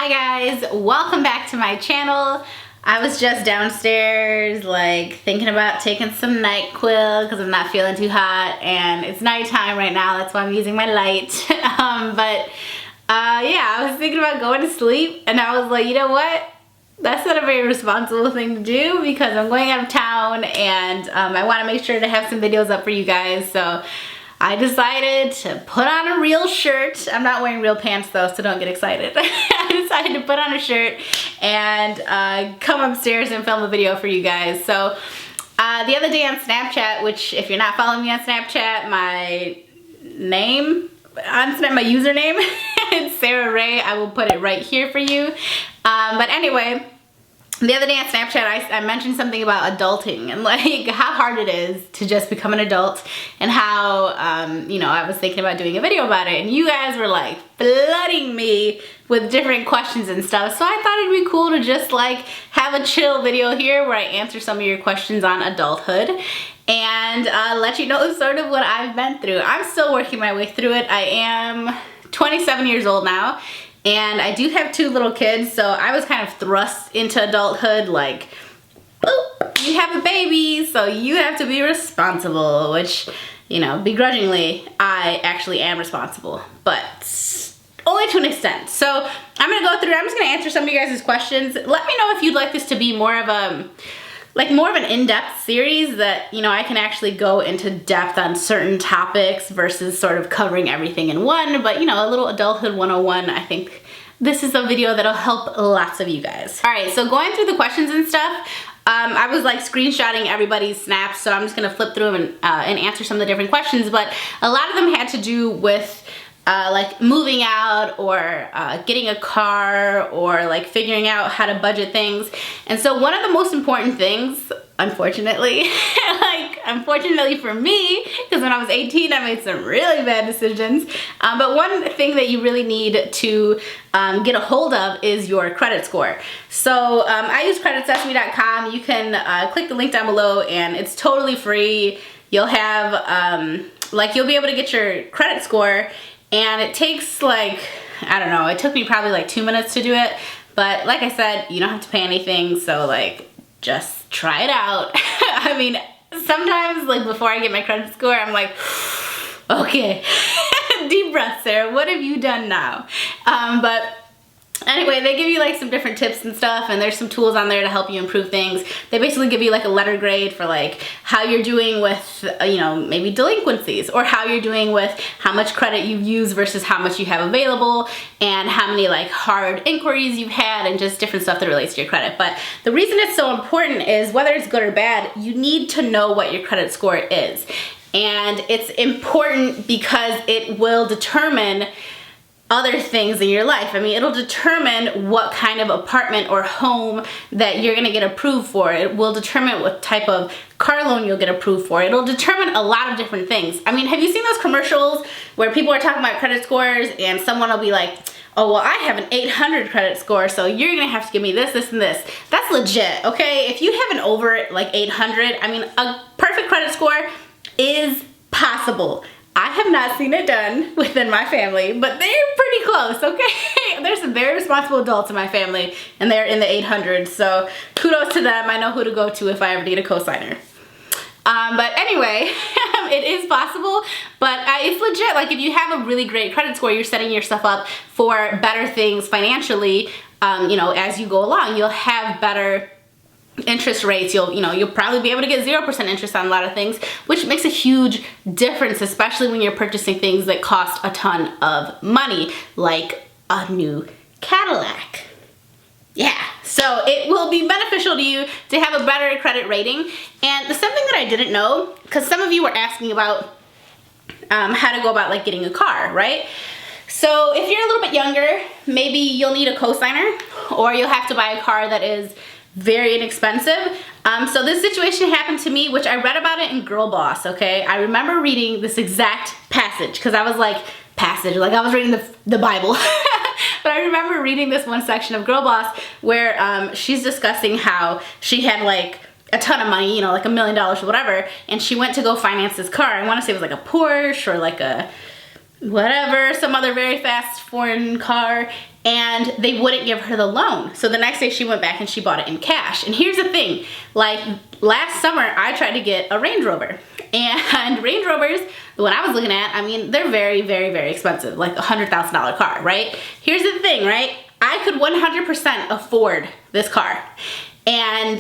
Hi guys, welcome back to my channel. I was just downstairs like thinking about taking some NyQuil because I'm not feeling too hot, and it's nighttime right now, that's why I'm using my light. Yeah, I was thinking about going to sleep and I was like, you know what? That's not a very responsible thing to do because I'm going out of town and I want to make sure to have some videos up for you guys. So I decided to put on a real shirt. I'm not wearing real pants though, so don't get excited. I decided to put on a shirt and come upstairs and film a video for you guys. So the other day on Snapchat, which if you're not following me on Snapchat, my name on Snap, my username, it's Sarah Rae. I will put it right here for you. But anyway, the other day on Snapchat, I mentioned something about adulting and like how hard it is to just become an adult, and how, you know, I was thinking about doing a video about it, and you guys were like flooding me with different questions and stuff. So I thought it'd be cool to just like have a chill video here where I answer some of your questions on adulthood and let you know sort of what I've been through. I'm still working my way through it. I am 27 years old now. And I do have 2 little kids, so I was kind of thrust into adulthood like, oh, you have a baby, so you have to be responsible, which, you know, begrudgingly, I actually am responsible, but only to an extent. So I'm just gonna answer some of you guys' questions. Let me know if you'd like this to be more of a, more of an in-depth series that, you know, I can actually go into depth on certain topics versus sort of covering everything in one, but you know, a little adulthood 101. I think this is a video that'll help lots of you guys. All right, so going through the questions and stuff, I was like screenshotting everybody's snaps, so I'm just gonna flip through them and answer some of the different questions, but a lot of them had to do with like moving out or getting a car or like figuring out how to budget things. And so one of the most important things, unfortunately, unfortunately for me, because when I was 18 I made some really bad decisions, but one thing that you really need to get a hold of is your credit score. So I use creditsesame.com. You can click the link down below and it's totally free. You'll have you'll be able to get your credit score. And it takes like, I don't know, it took me probably like 2 minutes to do it. But like I said, you don't have to pay anything, so like, just try it out. I mean, sometimes like before I get my credit score, I'm like, okay, deep breath, Sarah, what have you done now? But anyway, they give you like some different tips and stuff, and there's some tools on there to help you improve things. They basically give you like a letter grade for like how you're doing with, you know, maybe delinquencies, or how you're doing with how much credit you've used versus how much you have available, and how many like hard inquiries you've had, and just different stuff that relates to your credit. But the reason it's so important is, whether it's good or bad, you need to know what your credit score is. And it's important because it will determine other things in your life. I mean, it'll determine what kind of apartment or home that you're gonna get approved for. It will determine what type of car loan you'll get approved for. It'll determine a lot of different things. I mean, have you seen those commercials where people are talking about credit scores and someone will be like, oh, well, I have an 800 credit score, so you're gonna have to give me this, this, and this. That's legit, okay? If you have an over like 800, I mean, a perfect credit score is possible. I have not seen it done within my family, but they're pretty close, okay? There's some very responsible adults in my family, and they're in the 800s, so kudos to them. I know who to go to if I ever need a cosigner. But anyway, it is possible, but it's legit. Like, if you have a really great credit score, you're setting yourself up for better things financially, you know, as you go along. You'll have better interest rates. You'll probably be able to get 0% interest on a lot of things, which makes a huge difference, especially when you're purchasing things that cost a ton of money, like a new Cadillac. Yeah, so it will be beneficial to you to have a better credit rating. And something that I didn't know, because some of you were asking about how to go about like getting a car, right? So if you're a little bit younger, maybe you'll need a cosigner, or you'll have to buy a car that is very inexpensive. So this situation happened to me, which I read about it in Girl Boss, okay? I remember reading this exact passage, because I was like, like I was reading the Bible. But I remember reading this one section of Girl Boss where she's discussing how she had like a ton of money, you know, like $1 million or whatever, and she went to go finance this car. I want to say it was like a Porsche or like a whatever, some other very fast foreign car, and they wouldn't give her the loan. So the next day she went back and she bought it in cash. And here's the thing, like last summer I tried to get a Range Rover, and Range Rovers, the one I was looking at, I mean, they're very, very, very expensive, like a $100,000 car, right? Here's the thing, right? I could 100% afford this car. And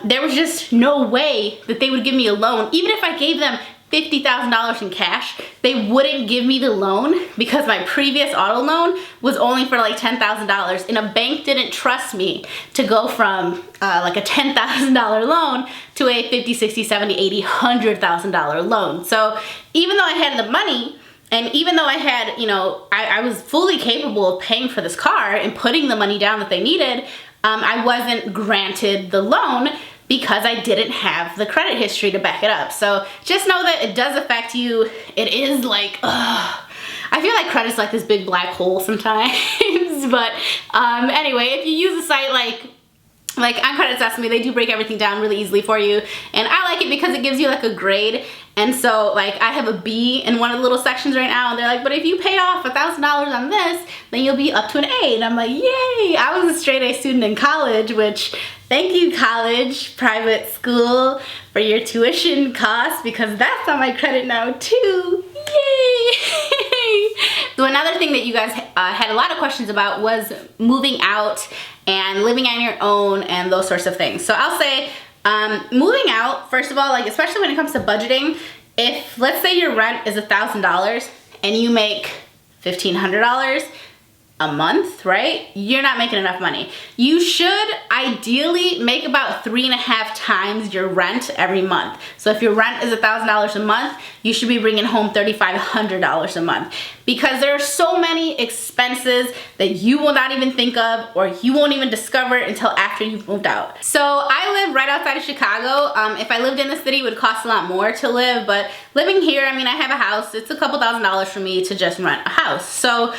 there was just no way that they would give me a loan. Even if I gave them $50,000 in cash, they wouldn't give me the loan because my previous auto loan was only for like $10,000, and a bank didn't trust me to go from like a $10,000 loan to a $50,000, $60,000, $70,000, $80,000, $100,000 loan. So even though I had the money, and even though I had, you know, I was fully capable of paying for this car and putting the money down that they needed, I wasn't granted the loan because I didn't have the credit history to back it up. So just know that it does affect you. It is like, ugh. I feel like credit's like this big black hole sometimes. But anyway, if you use a site like on Credit Sesame, they do break everything down really easily for you. And I like it because it gives you like a grade. And so like I have a B in one of the little sections right now, and they're like, but if you pay off $1,000 on this, then you'll be up to an A. And I'm like, yay! I was a straight A student in college, which thank you, college, private school, for your tuition costs, because that's on my credit now too. Yay! So another thing that you guys had a lot of questions about was moving out and living on your own and those sorts of things. So I'll say, moving out, first of all, like especially when it comes to budgeting, if let's say your rent is $1,000 and you make $1,500 a month, right? You're not making enough money. You should ideally make about 3.5 times your rent every month. So if your rent is $1,000 a month, you should be bringing home $3,500 a month, because there are so many expenses that you will not even think of or you won't even discover until after you've moved out. So I live right outside of Chicago. If I lived in the city, it would cost a lot more to live, but living here, I mean, I have a house. It's a couple $1,000s for me to just rent a house. So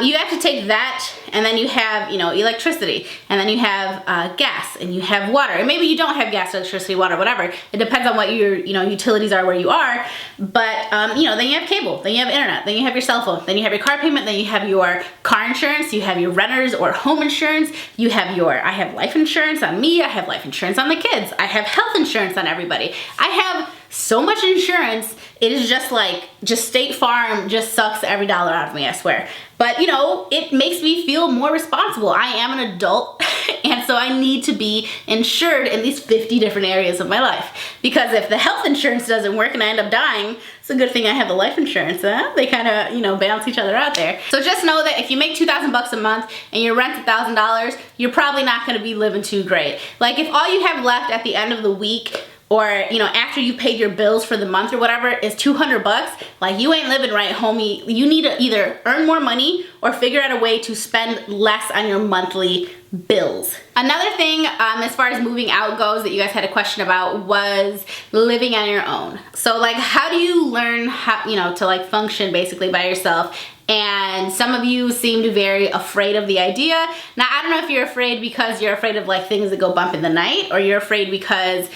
you have to take that, and then you have, you know, electricity, and then you have gas, and you have water. And maybe you don't have gas, electricity, water, whatever. It depends on what your, you know, utilities are where you are. But, you know, then you have cable, then you have internet, then you have your cell phone, then you have your car payment, then you have your car insurance, you have your renter's or home insurance, you have your, I have life insurance on me, I have life insurance on the kids, I have health insurance on everybody. I have so much insurance, it is just like, just State Farm just sucks every dollar out of me, I swear. But you know, it makes me feel more responsible. I am an adult, and so I need to be insured in these 50 different areas of my life. Because if the health insurance doesn't work and I end up dying, it's a good thing I have the life insurance. They kind of, you know, balance each other out there. So just know that if you make $2,000 a month and your rent's $1,000, you're probably not gonna be living too great. Like if all you have left at the end of the week, or you know, after you paid your bills for the month or whatever, is $200, like you ain't living right, homie. You need to either earn more money or figure out a way to spend less on your monthly bills. Another thing as far as moving out goes that you guys had a question about was living on your own. So like, how do you learn how, you know, to like function basically by yourself? And some of you seemed very afraid of the idea. Now, I don't know if you're afraid because you're afraid of like things that go bump in the night, or you're afraid because,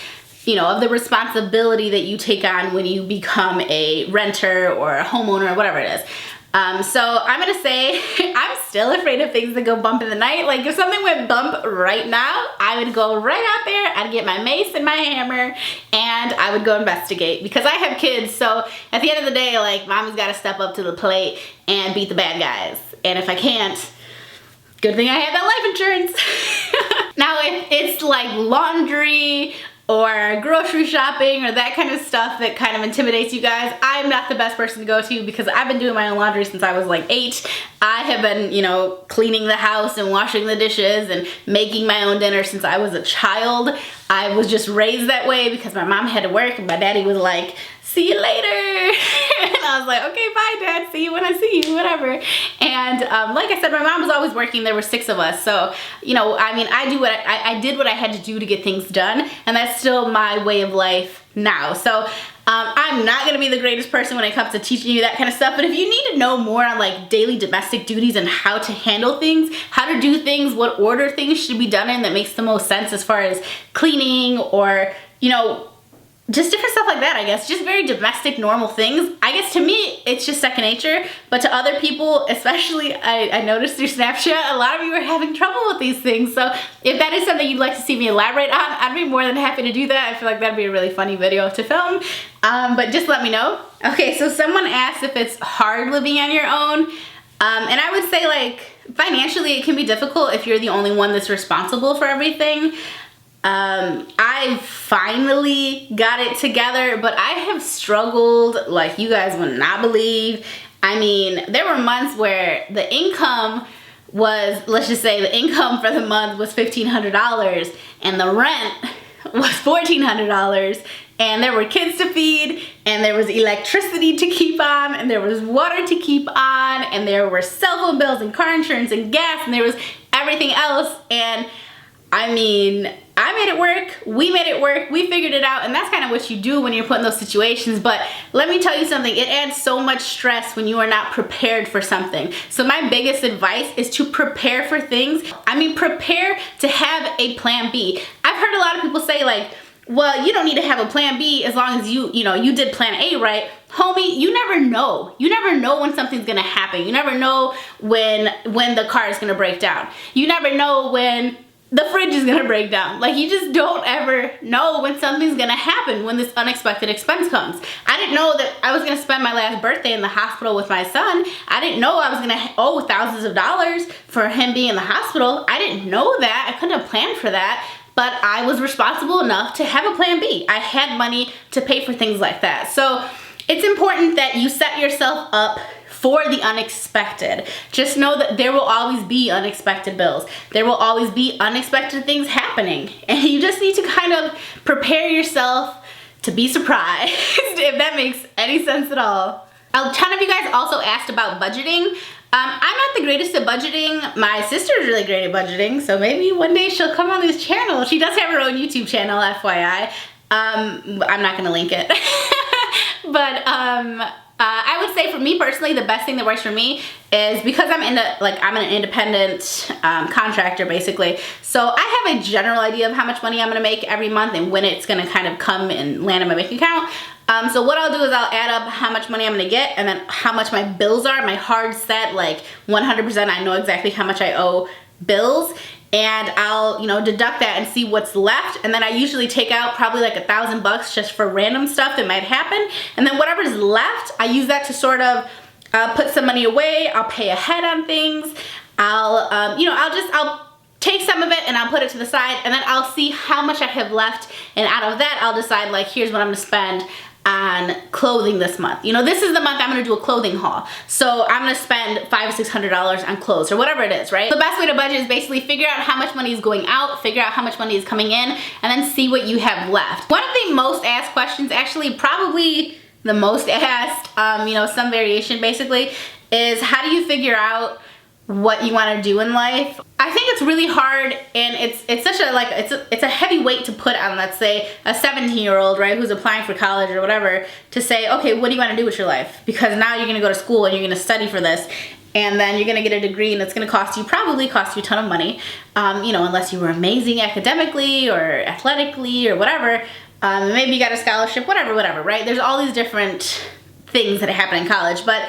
you know, of the responsibility that you take on when you become a renter or a homeowner or whatever it is. So I'm gonna say I'm still afraid of things that go bump in the night. Like if something went bump right now, I would go right out there, I'd get my mace and my hammer, and I would go investigate, because I have kids. So at the end of the day, like mama's gotta step up to the plate and beat the bad guys. And if I can't, good thing I have that life insurance. Now if it's like laundry or grocery shopping or that kind of stuff that kind of intimidates you guys, I'm not the best person to go to, because I've been doing my own laundry since I was like 8. I have been, you know, cleaning the house and washing the dishes and making my own dinner since I was a child. I was just raised that way because my mom had to work and my daddy was like, see you later. And I was like, okay, bye dad, see you when I see you, whatever. And like I said, my mom was always working. There were 6 of us. So, you know, I mean, I did what I had to do to get things done. And that's still my way of life now. So I'm not gonna be the greatest person when it comes to teaching you that kind of stuff, but if you need to know more on like daily domestic duties and how to handle things, how to do things, what order things should be done in that makes the most sense as far as cleaning, or, you know, just different stuff like that, I guess. Just very domestic, normal things. I guess to me, it's just second nature, but to other people, especially, I noticed through Snapchat, a lot of you are having trouble with these things. So if that is something you'd like to see me elaborate on, I'd be more than happy to do that. I feel like that'd be a really funny video to film, but just let me know. Okay, so someone asked if it's hard living on your own, and I would say, like, financially it can be difficult if you're the only one that's responsible for everything. I finally got it together, but I have struggled like you guys would not believe. I mean, there were months where the income was, let's just say the income for the month was $1,500 and the rent was $1,400, and there were kids to feed, and there was electricity to keep on, and there was water to keep on, and there were cell phone bills and car insurance and gas, and there was everything else. And I mean, I made it work, we made it work, we figured it out, and that's kind of what you do when you're put in those situations. But let me tell you something, it adds so much stress when you are not prepared for something. So my biggest advice is to prepare for things. I mean, prepare to have a plan B. I've heard a lot of people say, like, well, you don't need to have a plan B as long as you know, you did plan A, right? Homie, you never know. You never know when something's gonna happen. You never know when the car is gonna break down. You never know when the fridge is gonna break down. Like, you just don't ever know when something's gonna happen, when this unexpected expense comes. I didn't know that I was gonna spend my last birthday in the hospital with my son. I didn't know I was gonna owe thousands of dollars for him being in the hospital. I didn't know that. I couldn't have planned for that. But I was responsible enough to have a plan B. I had money to pay for things like that. So it's important that you set yourself up for the unexpected. Just know that there will always be unexpected bills. There will always be unexpected things happening. And you just need to kind of prepare yourself to be surprised, if that makes any sense at all. A ton of you guys also asked about budgeting. I'm not the greatest at budgeting. My sister is really great at budgeting, so maybe one day she'll come on this channel. She does have her own YouTube channel, FYI. I'm not gonna link it. But I would say for me personally, the best thing that works for me is because I'm an independent contractor basically. So I have a general idea of how much money I'm gonna make every month and when it's gonna kind of come and land in my bank account. So what I'll do is I'll add up how much money I'm gonna get and then how much my bills are, my hard set, like 100%. I know exactly how much I owe bills, and I'll, you know, deduct that and see what's left. And then I usually take out probably like $1,000 just for random stuff that might happen. And then whatever's left, I use that to sort of put some money away. I'll pay ahead on things. I'll, you know, I'll take some of it and I'll put it to the side, and then I'll see how much I have left, and out of that I'll decide, like, here's what I'm gonna spend on clothing this month. You know, this is the month I'm gonna do a clothing haul, so I'm gonna spend $500 or $600 on clothes or whatever it is, right? The best way to budget is basically figure out how much money is going out, figure out how much money is coming in, and then see what you have left. One of the most asked questions, actually probably the most asked, you know, some variation basically, is how do you figure out what you want to do in life? I think it's really hard, and it's such a, like, it's a heavy weight to put on, let's say, a 17-year-old, right, who's applying for college or whatever, to say, okay, what do you want to do with your life? Because now you're going to go to school and you're going to study for this, and then you're going to get a degree, and it's going to probably cost you a ton of money, you know, unless you were amazing academically or athletically or whatever. Maybe you got a scholarship, whatever, right? There's all these different things that happen in college, but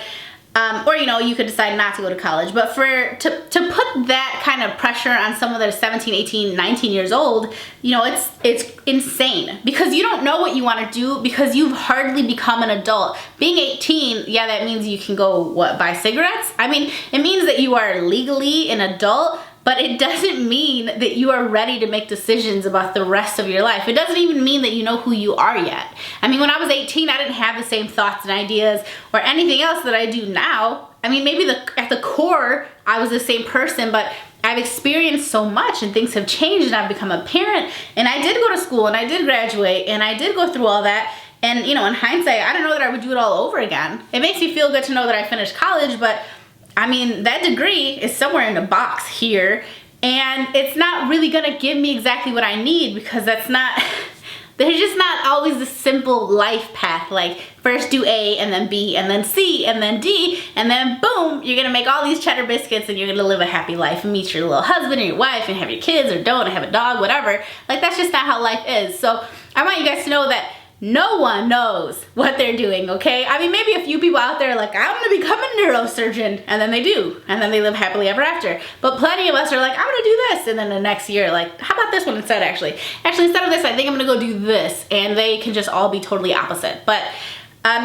or, you know, you could decide not to go to college. But to put that kind of pressure on someone that is 17, 18, 19 years old, you know, it's insane, because you don't know what you want to do, because you've hardly become an adult. Being 18, yeah, that means you can go, what, buy cigarettes? I mean, it means that you are legally an adult, but it doesn't mean that you are ready to make decisions about the rest of your life. It doesn't even mean that you know who you are yet. I mean, when I was 18, I didn't have the same thoughts and ideas or anything else that I do now. I mean, maybe at the core, I was the same person, but I've experienced so much and things have changed, and I've become a parent, and I did go to school, and I did graduate, and I did go through all that. And, you know, in hindsight, I don't know that I would do it all over again. It makes me feel good to know that I finished college, but I mean, that degree is somewhere in a box here, and it's not really gonna give me exactly what I need, because that's not, there's just not always the simple life path, like first do A and then B and then C and then D, and then boom, you're gonna make all these cheddar biscuits and you're gonna live a happy life and meet your little husband or your wife and have your kids or don't, and have a dog, whatever. Like, that's just not how life is. So I want you guys to know that no one knows what they're doing, okay? I mean, maybe a few people out there are like, I'm gonna become a neurosurgeon, and then they do, and then they live happily ever after. But plenty of us are like, I'm gonna do this, and then the next year, like, how about this one instead, actually? Actually, instead of this, I think I'm gonna go do this, and they can just all be totally opposite. But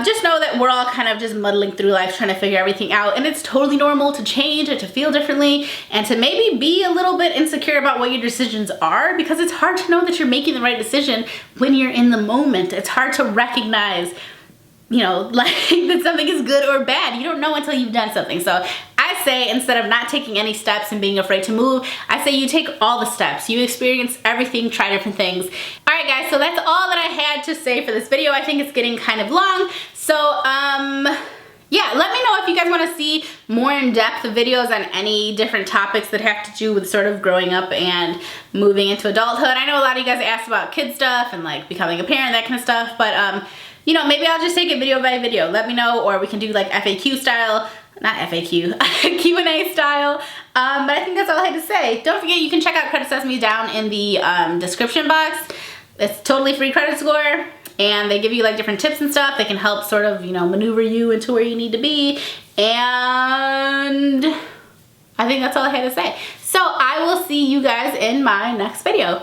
just know that we're all kind of just muddling through life trying to figure everything out, and it's totally normal to change and to feel differently and to maybe be a little bit insecure about what your decisions are, because it's hard to know that you're making the right decision when you're in the moment. It's hard to recognize, you know, like that something is good or bad. You don't know until you've done something. So I say, instead of not taking any steps and being afraid to move, I say you take all the steps. You experience everything, try different things. All right, guys, so that's all that I had to say for this video. I think it's getting kind of long. So, yeah, let me know if you guys want to see more in-depth videos on any different topics that have to do with sort of growing up and moving into adulthood. I know a lot of you guys asked about kid stuff and like becoming a parent, that kind of stuff, but you know, maybe I'll just take it video by video. Let me know, or we can do like FAQ style, not FAQ, Q&A style. But I think that's all I had to say. Don't forget, you can check out Credit Sesame down in the description box. It's totally free credit score, and they give you like different tips and stuff that can help sort of, you know, maneuver you into where you need to be. And I think that's all I had to say. So I will see you guys in my next video.